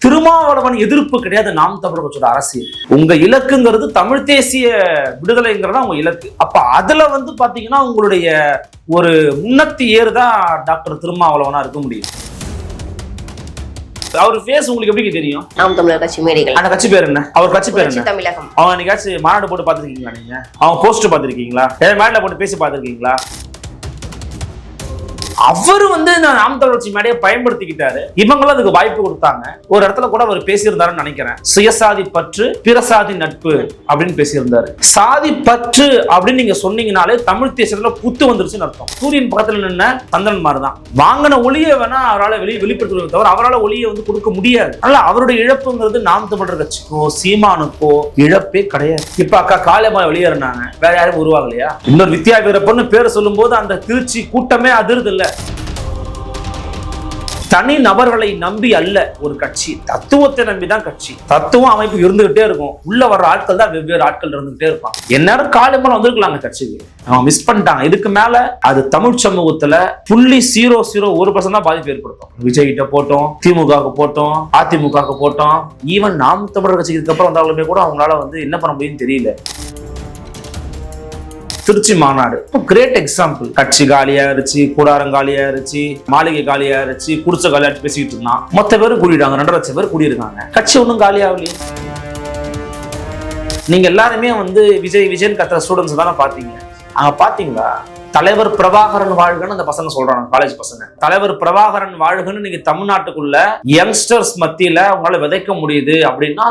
திருமாவளவன் எதிர்ப்பு கிடையாது நாம் தமிழர் கட்சியோட அரசியல். உங்க இலக்குங்கிறது தமிழ் தேசிய விடுதலைங்கிறதா உங்க இலக்கு. அப்ப அதுல பாத்தீங்கன்னா உங்களுடைய ஒரு முன்னத்தி ஏறுதான் டாக்டர் திருமாவளவனா இருக்க முடியும். அவர் ஃபேஸ் உங்களுக்கு எப்படி தெரியும்? நாம் தமிழர் கட்சி மேடைகள். அந்த கட்சி பேர் என்ன? அவர் கட்சி பேர் என்ன? தமிழகம். அவங்க என்னைக்காச்சும் மாநாடு போட்டு பாத்துருக்கீங்களா? நீங்க அவங்க போஸ்ட் பாத்துருக்கீங்களா? மேடையில போட்டு பேசி பாத்துருக்கீங்களா? அவரு நாம் தமிழர் கட்சி மேடையை பயன்படுத்திக்கிட்டாரு. இவங்களும் அதுக்கு வாய்ப்பு கொடுத்தாங்க. ஒரு இடத்துல கூட அவர் பேசியிருந்தாருன்னு நினைக்கிறேன். சுயசாதி பற்று பிறசாதி நட்பு அப்படின்னு பேசியிருந்தாரு. சாதி பற்று அப்படின்னு நீங்க சொன்னீங்கனாலே தமிழ் தேசத்துல புத்து வந்துருச்சுன்னு அர்த்தம். சூரியன் பக்கத்துல நின்ன சந்திரன் மாதிரி தான். வாங்கின ஒளியை வேணா அவரால் வெளிப்படுத்துவதை தவிர அவரால் ஒளியை கொடுக்க முடியாது. அதனால அவருடைய இழப்புங்கிறது நாம் தமிழர் கட்சிக்கோ சீமானுக்கோ இழப்பே கிடையாது. இப்ப அக்கா காளியம்மா வெளியேறினாங்க, வேற யாரும் உருவாகலையா? இன்னொரு வித்யா வீரப்பன்னு பேரை சொல்லும் போது அந்த திருச்சி கூட்டமே அதிர்து இல்ல. தனி நபர்களை நம்பி அல்ல ஒரு கட்சி, தத்துவத்தை நம்பிதான் கட்சி. தத்துவம் அமைப்பு இருந்துகிட்டே இருக்கும். உள்ள வர்ற ஆட்கள் தான் வெவ்வேறு ஆட்கள் இருந்துகிட்டே இருப்பாங்க. எந்நேரம் காலம்பரம் வந்திருக்கலாங்க கட்சிக்கு, அவங்க மிஸ் பண்ணிட்டாங்க. இதுக்கு மேல அது தமிழ் சமூகத்துல 0.001% தான் பாதிப்பு ஏற்படுத்தும். விஜய் கிட்ட போட்டோம், திமுகவுக்கு போட்டோம், அதிமுகவுக்கு போட்டோம், ஈவன் நாம் தமிழர் கட்சிக்கு அப்புறம் வந்தாலுமே கூட அவங்களால என்ன பண்ண முடியும்னு தெரியல. திருச்சி மாநாடு கிரேட் எக்ஸாம்பிள். கட்சி காலியா இருச்சு, கூடாரம் காலியா இருச்சு, மாளிகை காலியா இருச்சு, குடிச்ச காலியா பேசிக்கிட்டு இருந்தான். மொத்த பேரும் கூடிட்டாங்க, 2.5 லட்சம் பேர் கூடியிருக்காங்க. கட்சி ஒன்றும் காலியாகலையே. நீங்க எல்லாருமே விஜய் கத்துற ஸ்டூடெண்ட்ஸ் தானே பாத்தீங்க. அங்க பாத்தீங்களா தலைவர் பிரபாகரன் வாழ்கன்னு அந்த பசங்க சொல்றாங்க, காலேஜ் பசங்க. தலைவர் பிரபாகரன் வாழ்கன்னு நீங்க தமிழ்நாட்டுக்குள்ள யங்ஸ்டர்ஸ் மத்தியில உங்களால விதைக்க முடியுது அப்படின்னா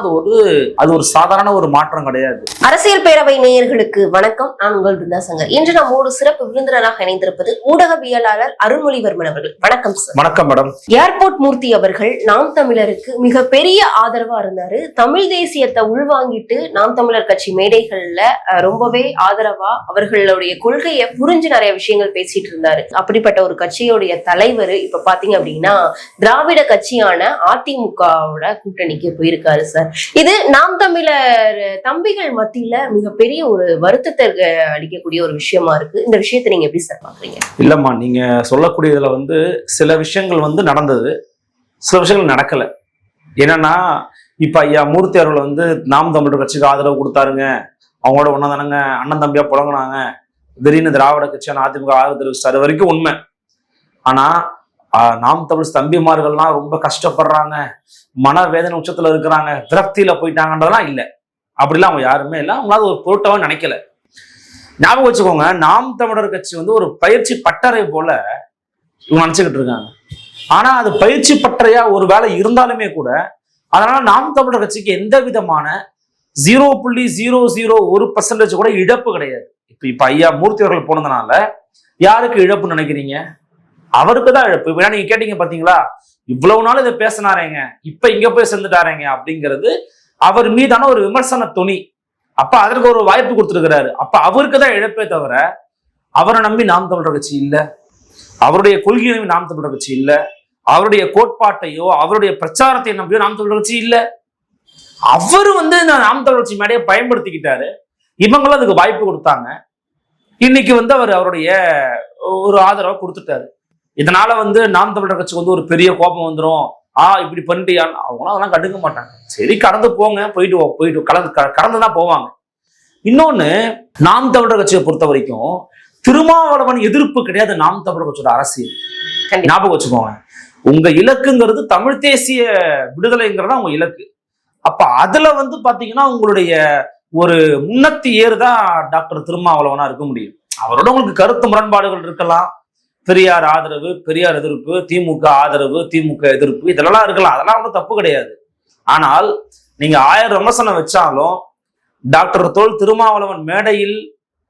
அது ஒரு சாதாரண ஒரு மாற்றம் கிடையாது. அரசியல் பேரவை நேயர்களுக்கு வணக்கம். நான் உங்கள் பிருந்தா சங்கர். இன்று நம்மோடு சிறப்பு விருந்தினராக இணைந்திருப்பது ஊடகவியலாளர் அருள்மொழிவர்மன் அவர்கள். வணக்கம் சார். வணக்கம் மேடம். ஏர்போர்ட் மூர்த்தி அவர்கள் நாம் தமிழருக்கு மிக பெரிய ஆதரவா இருந்தாரு. தமிழ் தேசியத்தை உள்வாங்கிட்டு நாம் தமிழர் கட்சி மேடைகள்ல ரொம்பவே ஆதரவா அவர்களுடைய கொள்கையை புரிஞ்சு நிறைய விஷயங்கள் பேசிட்டு இருந்தாரு. அப்படிப்பட்ட ஒரு கட்சியோடைய தலைவர் இப்ப பாத்தீங்க அப்படின்னா திராவிட கட்சியான அதிமுகவோட கூட்டணிக்கு போயிருக்காரு சார். இது நாம் தமிழர் தம்பிகள் மத்தியில மிகப்பெரிய ஒரு வருத்தத்தை அளிக்கக்கூடிய ஒரு விஷயமா இருக்கு. இந்த விஷயத்தை நீங்க எப்படி சார் பாக்குறீங்க? இல்லம்மா, நீங்க சொல்லக்கூடியதுல சில விஷயங்கள் நடந்தது, சில விஷயங்கள் நடக்கல. என்னன்னா இப்ப ஐயா மூர்த்தி அவர்கள் நாம் தமிழர் கட்சிக்கு ஆதரவு கொடுத்தாருங்க, அவங்களோட ஒன்னா தானங்க அண்ணன் தம்பியா புழங்கினாங்க, திடீர்னு திராவிட கட்சியான அதிமுக ஆதரவு தெரிவிச்சாரு, அது வரைக்கும் உண்மை. ஆனா நாம் தமிழ் தம்பிமார்கள்லாம் ரொம்ப கஷ்டப்படுறாங்க, மனவேதனை உச்சத்துல இருக்கிறாங்க, விரக்தியில போயிட்டாங்கன்றதெல்லாம் இல்லை. அப்படிலாம் அவங்க யாருமே இல்லை. அவங்களால ஒரு பொருட்டாவே நினைக்கல. ஞாபகம் வச்சுக்கோங்க, நாம் தமிழர் கட்சி ஒரு பயிற்சி பட்டறை போல இவங்க நினைச்சுக்கிட்டு இருக்காங்க. ஆனா அது பயிற்சி பட்டறையா ஒரு வேலை இருந்தாலுமே கூட அதனால நாம் தமிழர் கட்சிக்கு எந்த விதமான 0.001% கூட இழப்பு கிடையாது. இப்ப ஐயா மூர்த்தி அவர்கள் போனதுனால யாருக்கு இழப்புன்னு நினைக்கிறீங்க? அவருக்கு தான் இழப்பு. இப்ப நீங்க கேட்டீங்க பாத்தீங்களா, இவ்வளவு நாள் இதை பேசினாரேங்க, இப்ப இங்க போய் சேர்ந்துட்டாரேங்க அப்படிங்கிறது அவர் மீதான ஒரு விமர்சன துணி. அப்ப அதற்கு ஒரு வாய்ப்பு கொடுத்துருக்கிறாரு. அப்ப அவருக்கு தான் இழப்பே தவிர அவரை நம்பி நாம் தமிழர் கட்சி இல்ல, அவருடைய கொள்கையை நம்பி நாம் தமிழர் கட்சி இல்ல, அவருடைய கோட்பாட்டையோ அவருடைய பிரச்சாரத்தை நம்பியோ நாம் தமிழர் கட்சி இல்ல. அவரு நாம் தமிழர் கட்சி மேடையை பயன்படுத்திக்கிட்டாரு. இவங்களும் அதுக்கு வாய்ப்பு கொடுத்தாங்க. இன்னைக்கு அவர் அவருடைய ஒரு ஆதரவை கொடுத்துட்டாரு. இதனால நாம் தமிழர் கட்சிக்கு ஒரு பெரிய கோபம் வந்துடும், இப்படி பண்ணிட்டியான்னு அவங்களும் அதெல்லாம் கண்டுக்க மாட்டாங்க. சரி, கடந்து போங்க, போயிட்டு கடந்துதான் போவாங்க. இன்னொன்னு, நாம் தமிழர் கட்சியை பொறுத்த வரைக்கும் திருமாவளவன் எதிர்ப்பு கிடையாது நாம் தமிழர் கட்சியோட அரசியல். ஞாபகம் வச்சுக்கோங்க, உங்க இலக்குங்கிறது தமிழ் தேசிய விடுதலைங்கிறதா உங்க இலக்கு. அப்ப அதுல பாத்தீங்கன்னா உங்களுடைய ஒரு முன்னத்தி ஏறுதான் டாக்டர் திருமாவளவனா இருக்க முடியும். அவரோட உங்களுக்கு கருத்து முரண்பாடுகள் இருக்கலாம், பெரியார் ஆதரவு, பெரியார் எதிர்ப்பு, திமுக ஆதரவு, திமுக எதிர்ப்பு, இதெல்லாம் இருக்கலாம். அதெல்லாம் ஒன்றும் தப்பு கிடையாது. ஆனால் நீங்க 1000 விமர்சனம் வச்சாலும் டாக்டர் தோல் திருமாவளவன் மேடையில்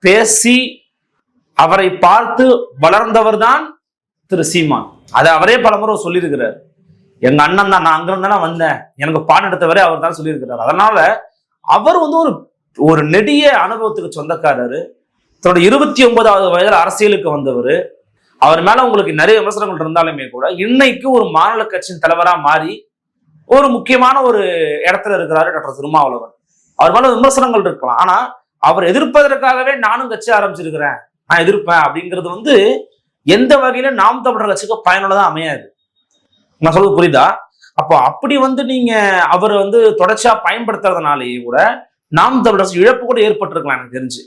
பேசி அவரை பார்த்து வளர்ந்தவர் தான் திரு சீமான். அதை அவரே பலமுறை சொல்லியிருக்கிறார். எங்க அண்ணன் தான், நான் அங்கிருந்தானே வந்தேன், எனக்கு பாடம் எடுத்தவரே அவர் தான் சொல்லியிருக்கிறார். அதனால அவர் ஒரு நெடிய அனுபவத்துக்கு சொந்தக்காரரு. தன்னுடைய 29வது வயதில் அரசியலுக்கு வந்தவர். அவர் மேல உங்களுக்கு நிறைய விமர்சனங்கள் இருந்தாலுமே கூட இன்னைக்கு ஒரு மாநில கட்சியின் தலைவரா மாறி ஒரு முக்கியமான ஒரு இடத்துல இருக்கிறாரு டாக்டர் திருமாவளவன். அவர் மேல விமர்சனங்கள் இருக்கலாம், ஆனா அவர் எதிர்ப்பதற்காகவே நானும் கட்சி ஆரம்பிச்சிருக்கிறேன், நான் எதிர்ப்பேன் அப்படிங்கிறது எந்த வகையில நாம் தமிழர் கட்சிக்கு பயனுள்ளதா அமையாது. நான் சொல்றது புரியுதா? அப்போ அப்படி வந்து நீங்க அவர் வந்து தொடர்ச்சியா பயன்படுத்துறதுனாலேயே கூட நாம் தமிழர் இழப்பு கூட ஏற்பட்டிருக்கலாம் எனக்கு தெரிஞ்சு.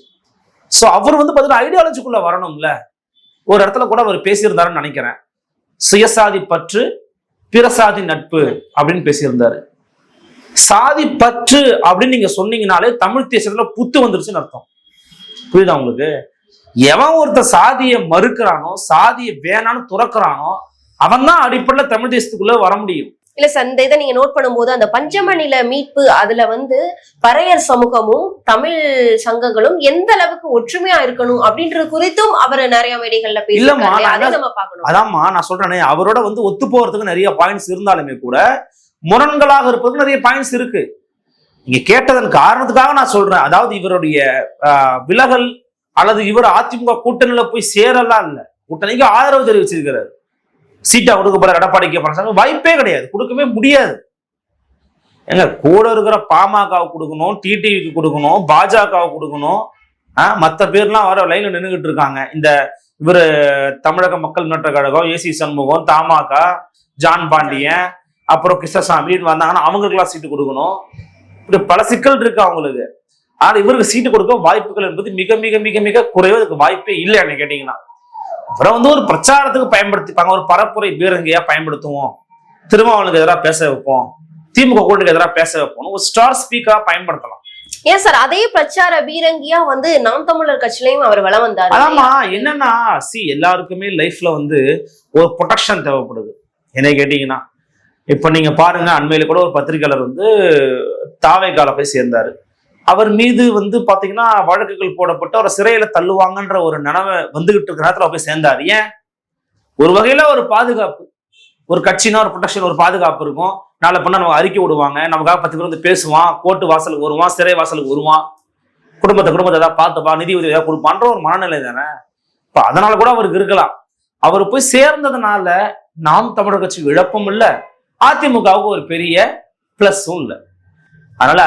சோ அவர் வந்து பாத்தீங்கன்னா ஐடியாலஜிக்குள்ள வரணும்ல. ஒரு இடத்துல கூட அவர் பேசியிருந்தாருன்னு நினைக்கிறேன், சுயசாதி பற்று பிறசாதி நட்பு அப்படின்னு பேசியிருந்தாரு. சாதி பற்று அப்படின்னு நீங்க சொன்னீங்கனாலே தமிழ் தேசத்துல புத்து வந்துருச்சுன்னு அர்த்தம். புரியுதா உங்களுக்கு? எவன் ஒருத்தர் சாதியை மறுக்கிறானோ, சாதியை வேணான்னு துறக்கிறானோ, அவன் தான் அடிப்படையில தமிழ் தேசத்துக்குள்ள வர முடியும். இல்ல சார், இந்த இதை நீங்க நோட் பண்ணும்போது அந்த பஞ்சமநில மீட்பு அதுல வந்து பறையர் சமூகமும் தமிழ் சங்கங்களும் எந்த அளவுக்கு ஒற்றுமையா இருக்கணும் அப்படின்றது குறித்தும் அவர் நிறைய மேடைகள்ல பேசியிருக்காரு. அதை நம்ம பார்க்கணும். அதாம்மா நான் சொல்றேனே, அவரோட வந்து ஒத்து போறதுக்கு நிறைய பாயிண்ட்ஸ் இருந்தாலுமே கூட முரண்களாக இருப்பதுக்கு நிறைய பாயிண்ட்ஸ் இருக்கு. நீங்க கேட்டதன் காரணத்துக்காக நான் சொல்றேன். அதாவது இவருடைய விலகல் அல்லது இவர் அதிமுக கூட்டணியில போய் சேரலாம் இல்ல, கூட்டணிக்கு ஆதரவு தெரிவிச்சிருக்கிறார். சீட்டா கொடுக்க போற எடப்பாடி கே பழனிசாமி வாய்ப்பே கிடையாது, கொடுக்கவே முடியாது. எங்க கூட இருக்கிற பாமகவுக்கு கொடுக்கணும், டிடிவிக்கு கொடுக்கணும், பாஜகவுக்கு கொடுக்கணும், மற்ற பேர்லாம் வர லைன்ல நின்றுகிட்டு இருக்காங்க. இந்த இவரு தமிழக மக்கள் முன்னேற்ற கழகம், ஏசி சண்முகம், தமாக, ஜான் பாண்டியன், அப்புறம் கிருஷ்ணசாமி வந்தாங்கன்னா அவங்களுக்கெல்லாம் சீட்டு கொடுக்கணும். இப்படி பல சிக்கல் இருக்கு அவங்களுக்கு. ஆனா இவருக்கு சீட்டு கொடுக்க வாய்ப்புகள் என்பது மிக மிக மிக மிக குறைவு. அதுக்கு வாய்ப்பே இல்லை என்ன கேட்டீங்கன்னா. அப்புறம் வந்து ஒரு பிரச்சாரத்துக்கு பயன்படுத்திப்பாங்க, ஒரு பரப்புரை பீரங்கியா பயன்படுத்துவோம், திருமாவளவனுக்கு எதிராக பேச வைப்போம், திமுக கூட்டணிக்கு எதிராக பேச வைப்போம், ஒரு ஸ்டார் ஸ்பீக்கரா பயன்படுத்தலாம். ஏன் சார் அதே பிரச்சார பீரங்கியா வந்து நாம் தமிழர் கட்சியிலையும் அவர் வளம் வந்தார். ஆமா, என்னன்னா எல்லாருக்குமே லைஃப்ல வந்து ஒரு ப்ரொடெக்ஷன் தேவைப்படுது. என்ன கேட்டீங்கன்னா, இப்ப நீங்க பாருங்க, அண்மையில கூட ஒரு பத்திரிகையாளர் வந்து தாவேகால போய் சேர்ந்தாரு. அவர் மீது வந்து பாத்தீங்கன்னா வழக்குகள் போடப்பட்டு அவரை சிறையில தள்ளுவாங்கன்ற ஒரு நினைவை வந்துகிட்டு இருக்கிற நேரத்துல போய் சேர்ந்தாரு. ஏன்? ஒரு வகையில ஒரு பாதுகாப்பு, ஒரு கட்சினா ஒரு ப்ரொடெக்ஷன், ஒரு பாதுகாப்பு இருக்கும். நாளை பண்ணா நம்ம அறிக்கை விடுவாங்க, நமக்காக 10 பேர் வந்து பேசுவான், கோர்ட்டு வாசலுக்கு வருவான், சிறை வாசலுக்கு வருவான், குடும்பத்தை ஏதாவது பார்த்துப்பா, நிதி உதவி ஏதாவது கொடுப்பான்ற ஒரு மனநிலை தானே. இப்ப அதனால கூட அவருக்கு இருக்கலாம். அவர் போய் சேர்ந்ததுனால நாம் தமிழர் கட்சி இழப்பும் இல்லை, அதிமுகவுக்கு ஒரு பெரிய பிளஸும் இல்லை. அதனால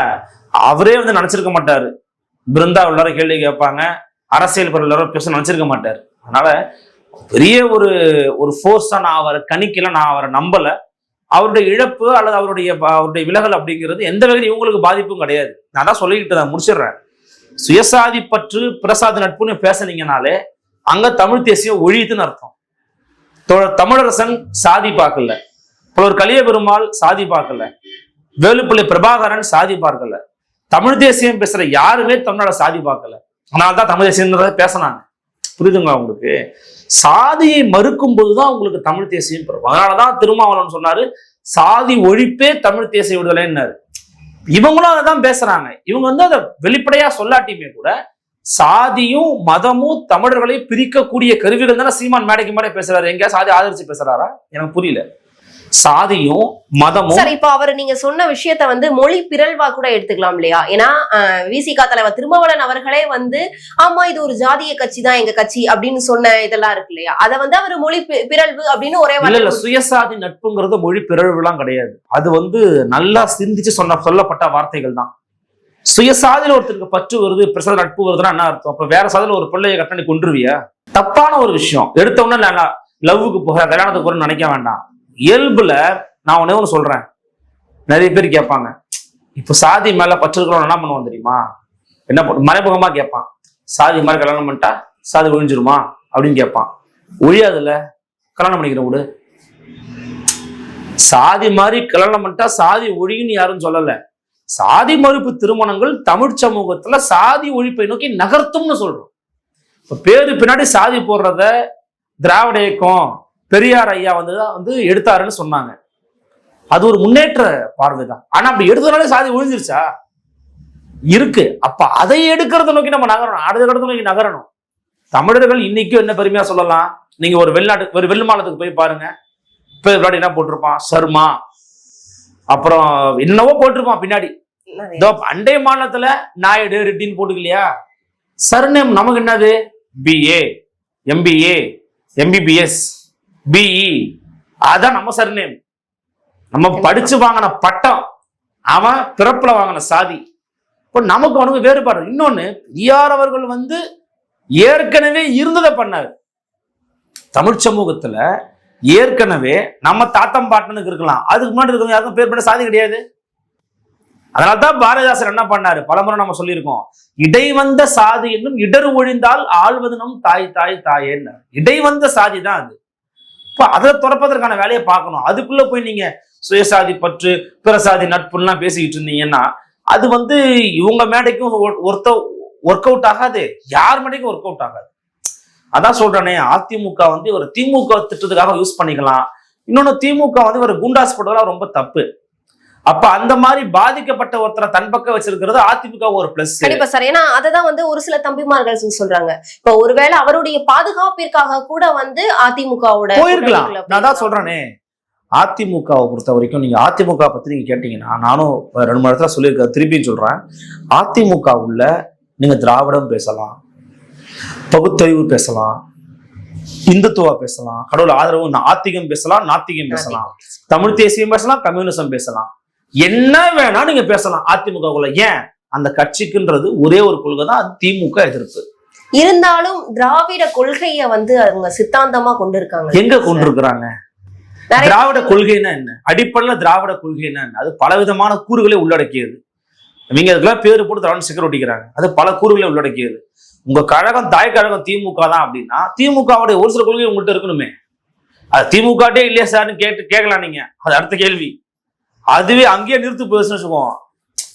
அவரே வந்து நினைச்சிருக்க மாட்டாரு பிருந்தா எல்லாரும் கேள்வி கேட்பாங்க, அரசியல் பொருள் எல்லாரும் பேச நினைச்சிருக்க மாட்டாரு. அதனால பெரிய ஒரு ஃபோர்ஸா நான் அவரை கணிக்கல, நான் அவரை நம்பல. அவருடைய இழப்பு அல்லது அவருடைய விலகல் அப்படிங்கிறது எந்த வகையில் இவங்களுக்கு பாதிப்பும் கிடையாது. நான் தான் சொல்லிக்கிட்டு நான் முடிச்சிடுறேன். சுயசாதி பற்று பிரசாதி நட்புன்னு பேசுனீங்கனாலே அங்க தமிழ் தேசியம் ஒழியுதுன்னு அர்த்தம். தமிழரசன் சாதி பார்க்கல, புலவர் கலிய பெருமாள் சாதி பார்க்கல, வேலுப்பிள்ளை பிரபாகரன் சாதி பார்க்கல, தமிழ் தேசியம் பேசுற யாருமே தமிழோட சாதி பார்க்கல. அதனால்தான் தமிழ் தேசியம் பேசினாங்க. புரியுதுங்களா உங்களுக்கு? சாதியை மறுக்கும் போதுதான் உங்களுக்கு தமிழ் தேசியம் பெறும். அதனாலதான் திருமாவளவன் சொன்னாரு, சாதி ஒழிப்பே தமிழ் தேசிய விடுதலைன்னாரு. இவங்களும் அதைதான் பேசுறாங்க. இவங்க வந்து அதை வெளிப்படையா சொல்லாட்டியுமே கூட சாதியும் மதமும் தமிழர்களை பிரிக்கக்கூடிய கருவிகள் தானே சீமான் மேடைக்கு மேடை பேசுறாரு. எங்கேயா சாதி ஆதரிச்சு பேசுறாரா? எனக்கு புரியல. சாதியும் மதமும் சார், இப்ப அவர் நீங்க சொன்ன விஷயத்த வந்து மொழி பிறழ்வா கூட எடுத்துக்கலாம் இல்லையா? ஏன்னா விசிகா தலைவர் திருமாவளவன் அவர்களே வந்து ஆமா இது ஒரு ஜாதிய கட்சி தான் எங்க கட்சி அப்படின்னு சொன்ன இதெல்லாம் இருக்கு இல்லையா? அதை வந்து அவர் மொழி பிறழ்வு அப்படின்னு ஒரே இல்ல சுயசாதி நட்புங்கிறது மொழி பிறழ்வு எல்லாம் கிடையாது. அது வந்து நல்லா சிந்திச்சு சொல்லப்பட்ட வார்த்தைகள் தான். சுயசாதியில ஒருத்தருக்கு பற்று வருது, பிரசாத நட்பு வருதுன்னா என்ன அர்த்தம்? அப்ப வேற சாதியில ஒரு பிள்ளைய கட்டணி கொண்டுருவியா? தப்பான ஒரு விஷயம். எடுத்த உடனே லவ்வுக்கு போக கல்யாணத்துக்கு போறேன்னு நினைக்க வேண்டாம். இயல்புல நான் ஒண்ணு சொல்றேன், நிறைய பேர் கேட்பாங்க, இப்ப சாதி மேல பற்று இருக்கிறவங்க என்ன பண்ணுவோம் தெரியுமா? என்ன மறைமுகமா கேட்பான், சாதி மாதிரி கல்யாணம் பண்ணிட்டா சாதி ஒழிஞ்சிருமா அப்படின்னு கேட்பான். ஒழியாதுல்ல, கல்யாணம் பண்ணிக்கிற விடு. சாதி மாதிரி கல்யாணம் பண்ணிட்டா சாதி ஒழின்னு யாரும் சொல்லல. சாதி மறுப்பு திருமணங்கள் தமிழ் சமூகத்துல சாதி ஒழிப்பை நோக்கி நகர்த்தும்னு சொல்றோம். இப்ப பேரு பின்னாடி சாதி போடுறத திராவிட இயக்கம் பெரியார் ஐயா வந்து எடுத்தாருன்னு சொன்னாங்க. அது ஒரு முன்னேற்ற பார்வைதான். ஆனா அப்படி எடுத்ததுனால சாதி ஒழிஞ்சிருச்சா? இருக்கு. அப்ப அதை எடுக்கிறத நோக்கி நம்ம நகரணும், அடுத்த இடத்த நோக்கி நகரணும். தமிழர்கள் இன்னைக்கும் என்ன பெருமையா சொல்லலாம்? நீங்க ஒரு வெள்ளுமாலத்துக்கு போய் பாருங்க, இப்ப என்ன போட்டிருப்பான், சர்மா, அப்புறம் என்னவோ போட்டிருப்பான் பின்னாடி. அண்டை மாநிலத்துல நாயுடு ரெட்டின்னு போட்டுக்கலையா? சர்நேம் நமக்கு என்னது? BA, MBA, MBBS, BE, அதான் நம்ம சர்நேம். நம்ம படிச்சு வாங்கின பட்டம், அவன் பிறப்புல வாங்கின சாதி. இப்போ நமக்கு அவனுக்கு வேறுபாடு. இன்னொன்னு, பெரியார் அவர்கள் வந்து ஏற்கனவே இருந்ததை பண்ணாரு. தமிழ் சமூகத்துல ஏற்கனவே நம்ம தாத்தம் பாட்டனுக்கு இருக்கலாம், அதுக்கு முன்னாடி இருக்கவங்க யாருக்கும் பேர் பண்ண சாதி கிடையாது. அதனால்தான் பாரதிதாசன் என்ன பண்ணாரு, பலமுறை நம்ம சொல்லியிருக்கோம், இடைவந்த சாதி என்னும் இடர் ஒழிந்தால் ஆள்வது நம் தாய் தாய் தாயேன்னு. இடைவந்த சாதி தான் அது. இப்ப அதை துறப்பதற்கான வேலையை பார்க்கணும். அதுக்குள்ள போய் நீங்க சுயசாதி பற்று பிறசாதி நட்புலாம் பேசிக்கிட்டு இருந்தீங்கன்னா அது இவங்க மேடைக்கும் ஒர்க் அவுட் ஆகாது, யார் மேடைக்கும் ஒர்க் அவுட் ஆகாது. அதான் சொல்றேனே, அதிமுக ஒரு திமுக திட்டத்துக்காக யூஸ் பண்ணிக்கலாம். இன்னொன்னு திமுக ஒரு குண்டாஸ் போட்டதெல்லாம் ரொம்ப தப்பு. அப்ப அந்த மாதிரி பாதிக்கப்பட்ட ஒருத்தரை தன் பக்கம் வச்சிருக்கிறது அதிமுக ஒரு பிளஸ். கண்டிப்பா சார். ஏன்னா அததான் ஒரு சில தம்பிமார்கள் சொல்றாங்க, இப்ப ஒருவேளை அவருடைய பாதுகாப்பிற்காக கூட அதிமுகவோட போயிருக்கலாம். நான் தான் சொல்றேனே, அதிமுகவை பொறுத்த வரைக்கும் நீங்க அதிமுக பத்தி நீங்க கேட்டீங்கன்னா, நானும் 2 இடத்துல சொல்லியிருக்கேன், திருப்பியும் சொல்றேன். அதிமுக உள்ள நீங்க திராவிடம் பேசலாம், பகுத்தறிவு பேசலாம், இந்துத்துவா பேசலாம், கடவுள் ஆதரவு ஆத்திகம் பேசலாம், நாத்திகம் பேசலாம், தமிழ் தேசியம் பேசலாம், கம்யூனிசம் பேசலாம், என்ன வேணா நீங்க பேசலாம் அதிமுகக்குள்ள. ஏன்? அந்த கட்சிக்குன்றது ஒரே ஒரு கொள்கை தான், அது திமுக எதிர்ப்பு. இருந்தாலும் திராவிட கொள்கையை அவங்க சித்தாந்தமா கொண்டு இருக்காங்க. எங்க கொண்டு இருக்கிறாங்க? திராவிட கொள்கைன்னா என்ன? அடிப்படையில திராவிட கொள்கைன்னா என்ன? அது பலவிதமான கூறுகளை உள்ளடக்கியது. நீங்க அதுக்கெல்லாம் பேரு போட்டு திராவிட சிக்கர் ஒட்டிக்கிறாங்க. அது பல கூறுகளை உள்ளடக்கியது. உங்க கழகம் தாய் கழகம் திமுக தான் அப்படின்னா திமுகவுடைய ஒரு சில கொள்கை உங்கள்கிட்ட இருக்கணுமே. அது திமுகட்டே இல்லையா சார்னு கேட்கலாம் நீங்க, அது அடுத்த கேள்வி. அதுவே அங்கேயே நிறுத்து போச்சுன்னு வச்சுக்கோம்.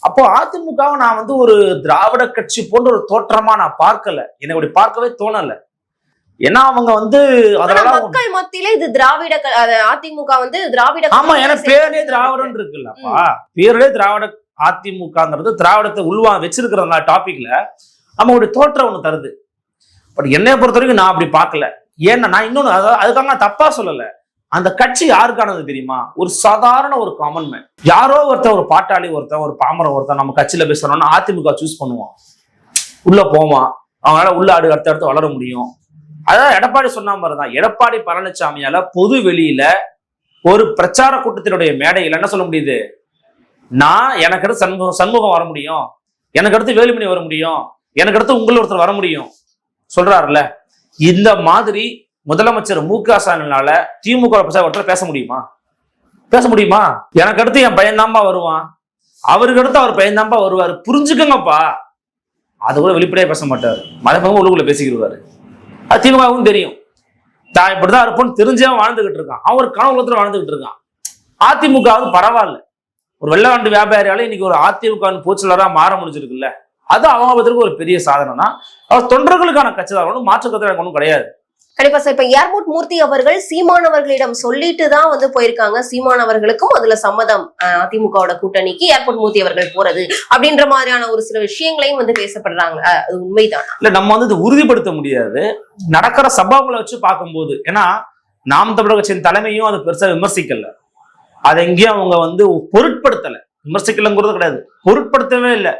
அப்போ அதிமுகவை நான் ஒரு திராவிட கட்சி போன்ற ஒரு தோற்றமா நான் பார்க்கல, எனக்கு அப்படி பார்க்கவே தோணல. ஏன்னா அவங்க அதனால மக்கள் மத்தியில இது திராவிட அதிமுக திராவிட. ஆமா, ஏன்னா பேரே திராவிடம் இருக்குல்லப்பா, பேரே திராவிட அதிமுகங்கிறது திராவிடத்தை வச்சிருக்கிற டாபிக்ல நம்மளுடைய தோற்றம் ஒண்ணு தருது. பட் என்னைய பொறுத்த வரைக்கும் நான் அப்படி பார்க்கல. ஏன்னா நான் இன்னொன்னு அதுக்காக நான் தப்பா சொல்லல, அந்த கட்சி யாருக்கானது தெரியுமா? ஒரு சாதாரண ஒரு காமன் மேன், யாரோ ஒருத்தன், ஒரு பாட்டாளி ஒருத்தன், ஒரு பாமர ஒருத்தன் நம்ம கட்சியில பேசுறோம்னா அதிமுக சூஸ் பண்ணுவான், உள்ள போவான், அவனால உள்ள அடுத்து வளர முடியும். அதான் எடப்பாடி சொன்ன மாதிரிதான், எடப்பாடி பழனிசாமியால பொது வெளியில ஒரு பிரச்சார கூட்டத்தினுடைய மேடையில் என்ன சொல்ல முடியுது, நான் எனக்கு அடுத்து சண்முகம் வர முடியும், எனக்கு அடுத்து வேலுமணி வர முடியும், எனக்கு அடுத்து உங்களை ஒருத்தர் வர முடியும் சொல்றாருல்ல. இந்த மாதிரி முதலமைச்சர் மு.க. ஸ்டாலினால திமுக ஒருத்தர் பேச முடியுமா? பேச முடியுமா? எனக்கு அடுத்து என் பையன்தாம்பா வருவான், அவருக்கு அடுத்து அவர் பையன்தாம்பா வருவாரு, புரிஞ்சுக்கங்கப்பா. அது கூட வெளிப்படையா பேச மாட்டாரு, மறைமுகமா உள்ளுக்குள்ள பேசிக்கிடுவாரு. அது திமுகவும் தெரியும், தான் இப்படிதான் இருப்போம்னு தெரிஞ்சே வாழ்ந்துகிட்டு இருக்கான், அவன் ஒரு கனவுலத்துல வாழ்ந்துகிட்டு இருக்கான். அதிமுக பரவாயில்ல, ஒரு வெள்ளாண்டு வியாபாரியால இன்னைக்கு ஒரு அதிமுக போச்சலரா மாற முடிஞ்சிருக்குல்ல, அது அவங்க பத்திற்கு ஒரு பெரிய சாதனை தான். அவர் தொண்டர்களுக்கான கட்சி தான், ஒன்றும் மாற்று கருத்து ஒன்றும் கிடையாது. கண்டிப்பா சார். இப்ப ஏர்போர்ட் மூர்த்தி அவர்கள் சீமானவர்களிடம் சொல்லிட்டு தான் போயிருக்காங்க, சீமானவர்களுக்கும் அதுல சம்மதம், அதிமுகவோட கூட்டணிக்கு ஏர்போர்ட் மூர்த்தி அவர்கள் போறது அப்படின்ற மாதிரியான ஒரு சில விஷயங்களையும் பேசப்படுறாங்க. அது உண்மைதான் இல்ல, நம்ம இது உறுதிப்படுத்த முடியாது, நடக்கிற சம்பவங்களை வச்சு பார்க்கும்போது. ஏன்னா நாம் தமிழர் கட்சியின் தலைமையும் அது பெருசா விமர்சிக்கல, அதை எங்கேயும் அவங்க பொருட்படுத்தல, விமர்சிக்கலங்கிறது கிடையாது, பொருட்படுத்தவே இல்லை.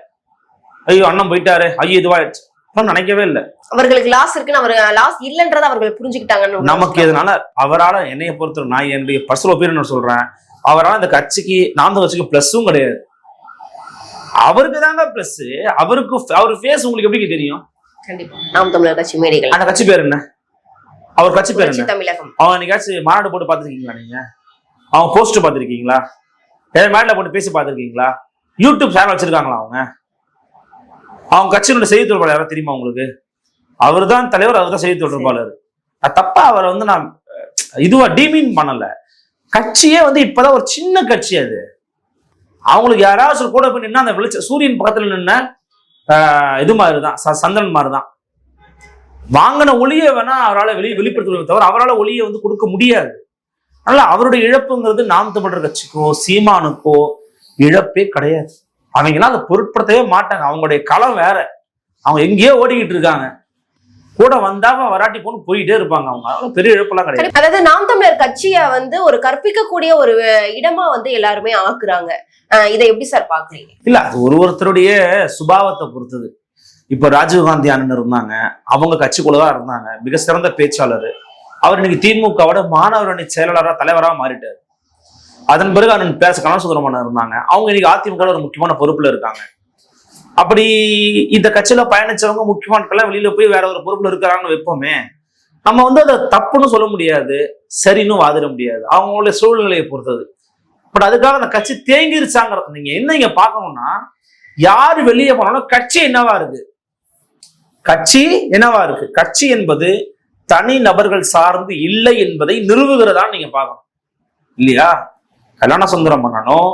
ஐயோ அண்ணன் போயிட்டாரு, ஐயோ இதுவாயிடுச்சு நினைக்கவே இல்லை. அவர்களுக்கு லாஸ் இருக்குன்னு, அவர் லாஸ் இல்லைன்றதை அவர்கள் புரிஞ்சுக்கிட்டாங்கன்னு நமக்கு. இதனால அவரால் என்னைய பொறுத்த, நான் என்னுடைய பர்சனல் ஒப்பீனியன் சொல்றேன், அவரால் இந்த கட்சிக்கு நாம் கட்சிக்கு பிளஸும் கிடையாது, அவருக்கு தாங்க பிளஸ். அவர் ஃபேஸ் உங்களுக்கு எப்படி தெரியும்? கண்டிப்பா நாம் தமிழர் கட்சி மேடைகள். அந்த கட்சி பேர் என்ன? அவர் கட்சி பேர் என்ன? தமிழகம். அவன் என்னைக்காச்சும் மாநாடு போட்டு பார்த்துருக்கீங்களா? நீங்க அவன் போஸ்டர் பார்த்துருக்கீங்களா? மேடையில போட்டு பேசி பார்த்துருக்கீங்களா? யூடியூப் சேனல் வச்சிருக்காங்களா அவங்க கட்சியினுடைய செய்தி தொடர்பாளர் யாரும் தெரியுமா உங்களுக்கு? அவர் தான் தலைவர், அவர் தான் செய்தி தொடர்பாளர். தப்பா அவரை நான் இதுவா டீமீன் பண்ணல. கட்சியே இப்பதான் ஒரு சின்ன கட்சி, அது அவங்களுக்கு யாராவது கூட போய் நின்னா அந்த வெளிச்ச சூரியன் பக்கத்துல நின்ன இது மாதிரிதான், சந்திரன் மாதிரிதான். வாங்கின ஒளியை வேணா அவரால் வெளிப்படுத்துவதை தவிர அவரால் ஒளியை கொடுக்க முடியாது. அதனால அவருடைய இழப்புங்கிறது நாம் தமிழர் கட்சிக்கோ சீமானுக்கோ இழப்பே கிடையாது. அவங்கெல்லாம் அதை பொருட்படுத்தவே மாட்டாங்க, அவங்களுடைய களம் வேற, அவங்க எங்கேயோ ஓடிக்கிட்டு இருக்காங்க, கூட வந்தாம வராட்டி போயிட்டே இருப்பாங்க. அவங்க பெரிய இழப்பெல்லாம் கிடையாது. அதாவது நாம் தமிழர் கட்சியை ஒரு கற்பிக்கக்கூடிய ஒரு இடமா எல்லாருமே ஆக்குறாங்க. இதை எப்படி சார் பாக்குறீங்க? இல்ல, அது ஒருத்தருடைய சுபாவத்தை பொறுத்தது. இப்ப ராஜீவ்காந்தி அண்ணன் இருந்தாங்க, அவங்க கட்சிக்குள்ளதான் இருந்தாங்க, மிக சிறந்த பேச்சாளர். அவர் இன்னைக்கு திமுகவோட மாணவர் அணி செயலாளராக தலைவராக மாறிட்டாரு. அதன் பிறகு அண்ணன் பேச கனகசுந்தரமண்ணன் இருந்தாங்க, அவங்க இன்னைக்கு அதிமுக ஒரு முக்கியமான பொறுப்புல இருக்காங்க. அப்படி இந்த கட்சியில பயணிச்சவங்க முக்கியமான வெளியில போய் வேற ஒரு பொறுப்புல இருக்கிறாங்கன்னு வைப்போமே, நம்ம வந்து அதை தப்புன்னு சொல்ல முடியாது, சரின்னு வாதிட முடியாது, அவங்களுடைய சூழ்நிலையை பொறுத்தது. பட் அதுக்காக அந்த கட்சி தேங்கிருச்சாங்கிறது நீங்க என்ன இங்க பார்க்கணும்னா, யாரு வெளியே போனாலும் கட்சி என்னவா இருக்கு, கட்சி என்னவா இருக்கு. கட்சி என்பது தனி நபர்கள் சார்ந்து இல்லை என்பதை நிறுவுகிறதா நீங்க பார்க்கணும் இல்லையா? கல்யாண சுந்தரம் அண்ணனும்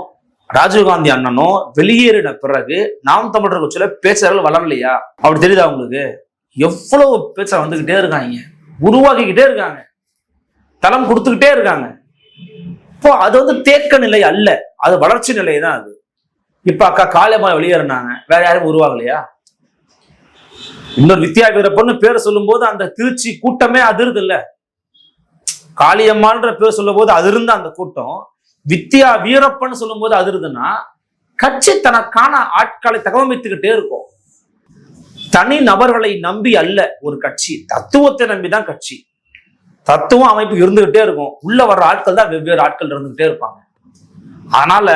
ராஜீவ்காந்தி அண்ணனும் வெளியேறின பிறகு நாம் தமிழர் கட்சியில பேச்சாளர்கள் வளரலையா? அப்படி தெரியுதா உங்களுக்கு? எவ்வளவு பேச்ச வந்துகிட்டே இருக்காங்க, உருவாக்கிக்கிட்டே இருக்காங்க, தளம் கொடுத்துக்கிட்டே இருக்காங்க. இப்போ அது வந்து தேக்க நிலை அல்ல, அது வளர்ச்சி நிலை தான். அது இப்ப அக்கா காளியம்மா வெளியேறினாங்க, வேற யாரும் உருவாகலையா? இன்னொரு வித்யா வீரப்பன்னு பேரை சொல்லும் போது அந்த திருச்சி கூட்டமே அதிருது இல்ல. காளியம்மான்ற பேர் சொல்லும் போது அது இருந்த அந்த கூட்டம் வித்யா வீரப்பன்னு சொல்லும் போது அதிருதுன்னா, கட்சி தனக்கான ஆட்களை தகவமைத்துக்கிட்டே இருக்கும். தனி நபர்களை நம்பி அல்ல ஒரு கட்சி, தத்துவத்தை நம்பிதான் கட்சி. தத்துவம் அமைப்பு இருந்துகிட்டே இருக்கும், உள்ள வர்ற ஆட்கள் தான் வெவ்வேறு ஆட்கள் இருந்துகிட்டே இருப்பாங்க. அதனால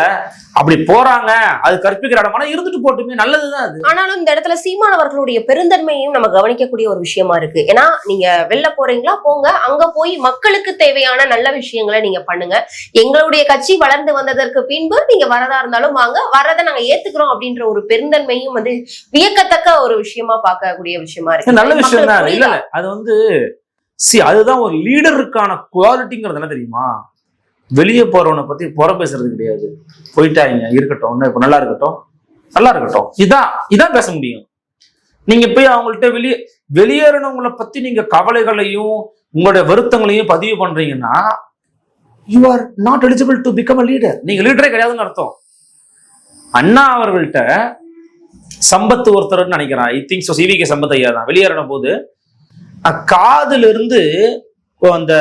அப்படி போறாங்க, அது கற்பிக்கிற இடமான இருந்துட்டு போட்டுமே, நல்லதுதான் அது. ஆனாலும் இந்த இடத்துல சீமான் அவர்களுடைய பெருந்தன்மையும் நம்ம கவனிக்கக்கூடிய ஒரு விஷயமா இருக்கு. ஏன்னா நீங்க வெளில போறீங்களா, போங்க, அங்க போய் மக்களுக்கு தேவையான நல்ல விஷயங்களை நீங்க பண்ணுங்க. எங்களுடைய கட்சி வளர்ந்து வந்ததற்கு பின்பு நீங்க வரதா இருந்தாலும் வாங்க, வரதை நாங்க ஏத்துக்கிறோம் அப்படின்ற ஒரு பெருந்தன்மையும் வந்து வியக்கத்தக்க ஒரு விஷயமா பார்க்கக்கூடிய விஷயமா இருக்கு. நல்ல விஷயம் தான். இல்ல அது வந்து அதுதான் ஒரு லீடருக்கான குவாலிட்டிங்கிறது என்ன தெரியுமா? வெளியே போறவனை பத்தி புற பேசுறது கிடையாது. போயிட்டாங்க, இருக்கட்டும், இப்ப நல்லா இருக்கட்டும், நல்லா இருக்கட்டும், இதான் பேச முடியும். நீங்க போய் அவங்கள்ட்ட வெளியேறினவங்களை பத்தி நீங்க கவலைகளையும் உங்களுடைய வருத்தங்களையும் பதிவு பண்றீங்கன்னா, you are not eligible to become a leader. நீங்க லீடரே கிடையாதுன்னு அர்த்தம். அண்ணா அவர்கள்ட்ட சம்பத் ஒருத்தர் நினைக்கிறேன், I think so, CVK Sampath ஐயா தான் வெளியேறின போது காதுல இருந்து அந்த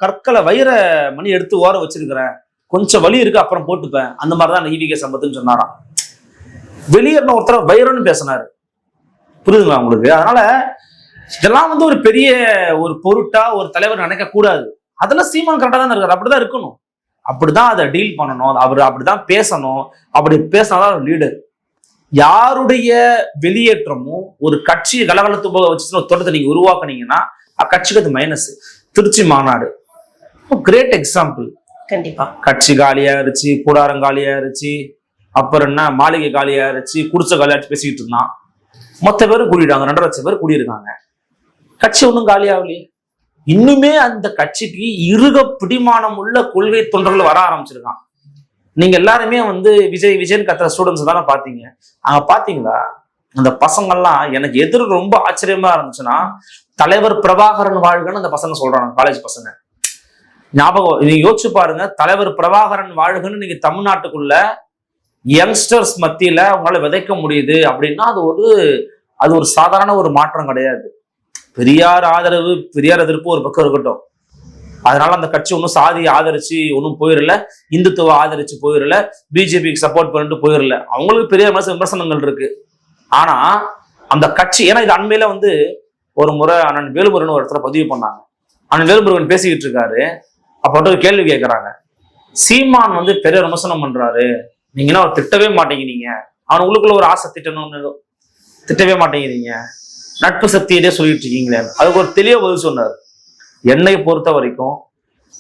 கற்களை வைர மணி எடுத்து ஓர வச்சிருக்கிறேன், கொஞ்சம் வலி இருக்கு, அப்புறம் போட்டுப்பேன், அந்த மாதிரிதான் ஈவிகே சம்பத்துன்னு சொன்னாராம். வெளியேறின ஒருத்தர் வைரம்னு பேசினாரு. புரியுதுங்களா உங்களுக்கு? அதனால இதெல்லாம் வந்து ஒரு பெரிய ஒரு பொருட்டா ஒரு தலைவர் நினைக்க கூடாது. அதெல்லாம் சீமான் கரெக்டா தான் இருக்காரு, அப்படிதான் இருக்கணும், அப்படிதான் அதை டீல் பண்ணணும், அவர் அப்படிதான் பேசணும். அப்படி பேசினாதான் லீடர். யாருடைய வெளியேற்றமும் ஒரு கட்சியை கலகலத்து போக வச்சு ஒரு தோட்டத்தை நீங்க உருவாக்குனீங்கன்னா அக்கட்சிக்கு அது மைனஸ். திருச்சி மாநாடு கிரேட் எக்ஸாம்பிள். கண்டிப்பா கட்சி காலியா இருச்சு, கூடாரம் காலியா இருச்சு, அப்புறம் என்ன மாளிகை காலியா இருச்சு, குடிச்ச காலியாச்சு பேசிக்கிட்டு இருந்தான். மொத்த பேரும் கூடிட்டாங்க, 2.5 லட்சம் பேர் கூடியிருக்காங்க. கட்சி ஒன்றும் காலியாகலையே. இன்னுமே அந்த கட்சிக்கு இருக பிடிமானம் உள்ள கொள்கை தொண்டர்கள் வர ஆரம்பிச்சிருக்கான். நீங்க எல்லாருமே வந்து விஜய் கத்துற ஸ்டூடெண்ட்ஸ் தானே பாத்தீங்க. அங்க பாத்தீங்களா அந்த பசங்கள்லாம்? எனக்கு எதிர ரொம்ப ஆச்சரியமா இருந்துச்சுன்னா, தலைவர் பிரபாகரன் வாழ்கன்னு அந்த பசங்க சொல்றாங்க, காலேஜ் பசங்க. ஞாபகம் நீங்க யோசிச்சு பாருங்க, தலைவர் பிரபாகரன் வாழ்கன்னு நீங்க தமிழ்நாட்டுக்குள்ள யங்ஸ்டர்ஸ் மத்தியில உங்களால விதைக்க முடியுது அப்படின்னா அது ஒரு சாதாரண ஒரு மாற்றம் கிடையாது. பெரியார் ஆதரவு, பெரியார் எதிர்ப்பு ஒரு பக்கம் இருக்கட்டும், அதனால அந்த கட்சி ஒன்றும் சாதியை ஆதரிச்சு ஒன்றும் போயிடல, இந்துத்துவ ஆதரிச்சு போயிடல, பிஜேபிக்கு சப்போர்ட் பண்ணிட்டு போயிடல. அவங்களுக்கு பெரிய விமர்சனங்கள் இருக்கு. ஆனா அந்த கட்சி, ஏன்னா இது அண்மையில வந்து ஒரு முறை அண்ணன் வேலுமுருகன் ஒரு இடத்துல பதிவு பண்ணாங்க. அண்ணன் வேலுமுருகன் பேசிக்கிட்டு இருக்காரு, அப்போ ஒரு கேள்வி கேட்கறாங்க. சீமான் வந்து பெரிய விமர்சனம் பண்றாரு, நீங்கன்னா அவர் திட்டவே மாட்டேங்கிறீங்க, அவன் உள்ளுக்குள்ள ஒரு ஆசை திட்டணும்னு திட்டவே மாட்டேங்கிறீங்க, நட்பு சக்தியிலே சொல்லிட்டு இருக்கீங்களே. அதுக்கு ஒரு தெளிவ பதில் சொன்னார். என்னை பொறுத்த வரைக்கும்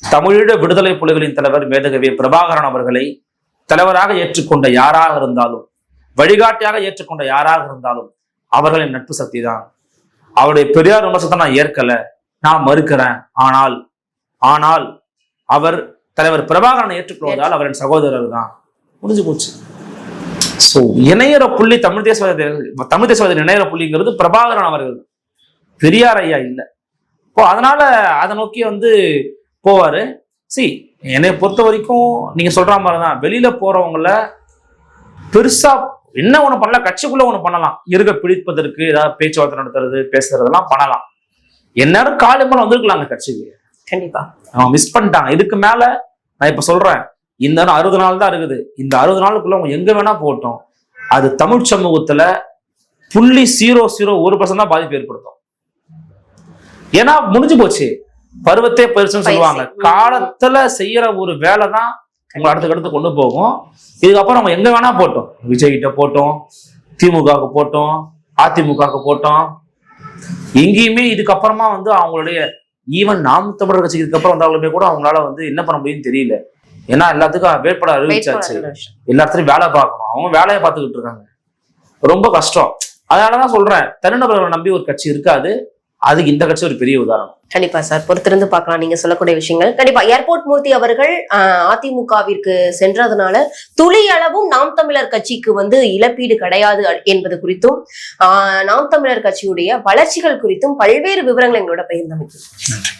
தமிழீழ விடுதலை புலிகளின் தலைவர் மேதகவி பிரபாகரன் அவர்களை தலைவராக ஏற்றுக்கொண்ட யாராக இருந்தாலும், வழிகாட்டியாக ஏற்றுக்கொண்ட யாராக இருந்தாலும் அவர்களின் நட்பு சக்தி தான். அவருடைய பெரியார் விமர்சனத்தை நான் ஏற்கல, நான் மறுக்கிறேன். ஆனால் அவர் தலைவர் பிரபாகரனை ஏற்றுக்கொள்வதால் அவரின் சகோதரர் தான். முடிஞ்சு போச்சு. சோ இணையற புள்ளி தமிழ் தேசியவாத இணையற புள்ளிங்கிறது பிரபாகரன் அவர்கள், பெரியார் ஐயா இல்லை. இப்போ அதனால அதை நோக்கி வந்து போவாரு. என்னை பொறுத்த வரைக்கும் நீங்க சொல்ற மாதிரிதான், வெளியில போறவங்கள பெருசா என்ன ஒண்ணு பண்ணலாம், கட்சிக்குள்ள ஒண்ணு பண்ணலாம், இருக்க பிடிப்பதற்கு ஏதாவது பேச்சுவார்த்தை நடத்துறது பேசுறதெல்லாம் பண்ணலாம். எந்நேரம் காலம்பரம் வந்திருக்கலாம் அந்த கட்சிக்கு. கண்டிப்பா அவங்க மிஸ் பண்ணிட்டாங்க. இதுக்கு மேல நான் இப்ப சொல்றேன், இந்த 60 நாள் தான் இருக்குது. இந்த 60 நாளுக்குள்ள அவங்க எங்க வேணா போகட்டும், அது தமிழ் சமூகத்துல 0.001% தான் பாதிப்பு ஏற்படுத்தும். ஏன்னா முடிஞ்சு போச்சு, பருவத்தே பெருசுன்னு சொல்லுவாங்க. காலத்துல செய்யற ஒரு வேலை தான் உங்களை அடுத்து கொண்டு போகும். இதுக்கப்புறம் நம்ம எங்க வேணா போட்டோம், விஜய் கிட்ட போட்டோம், திமுகவுக்கு போட்டோம், அதிமுகவுக்கு போட்டோம், எங்கேயுமே இதுக்கப்புறமா வந்து அவங்களுடைய ஈவன் நாம் தமிழர் கட்சிக்கு இதுக்கப்புறம் வந்தாலுமே கூட அவங்களால வந்து என்ன பண்ண முடியும்னு தெரியல. ஏன்னா எல்லாத்துக்கும் வேட்பாளர் அறிவிச்சாச்சு, எல்லா இடத்துலயும் வேலை பார்க்கணும், அவங்க வேலையை பார்த்துக்கிட்டு இருக்காங்க, ரொம்ப கஷ்டம். அதனாலதான் சொல்றேன், தனிநபர்களை நம்பி ஒரு கட்சி இருக்காது. அதுக்கு இந்த கட்சி ஒரு பெரிய உதாரணம். கண்டிப்பா சார், பொறுத்திருந்து பார்க்கலாம் நீங்க சொல்லக்கூடிய விஷயங்கள். கண்டிப்பா ஏர்போர்ட் மூர்த்தி அவர்கள் அதிமுகவிற்கு சென்றதுனால துளி அளவும் நாம் தமிழர் கட்சிக்கு வந்து இழப்பீடு கிடையாது என்பது குறித்தும் நாம் தமிழர் கட்சியுடைய வளர்ச்சிகள் குறித்தும் பல்வேறு விவரங்கள் எங்களோட பகிர்ந்தமைக்கும்.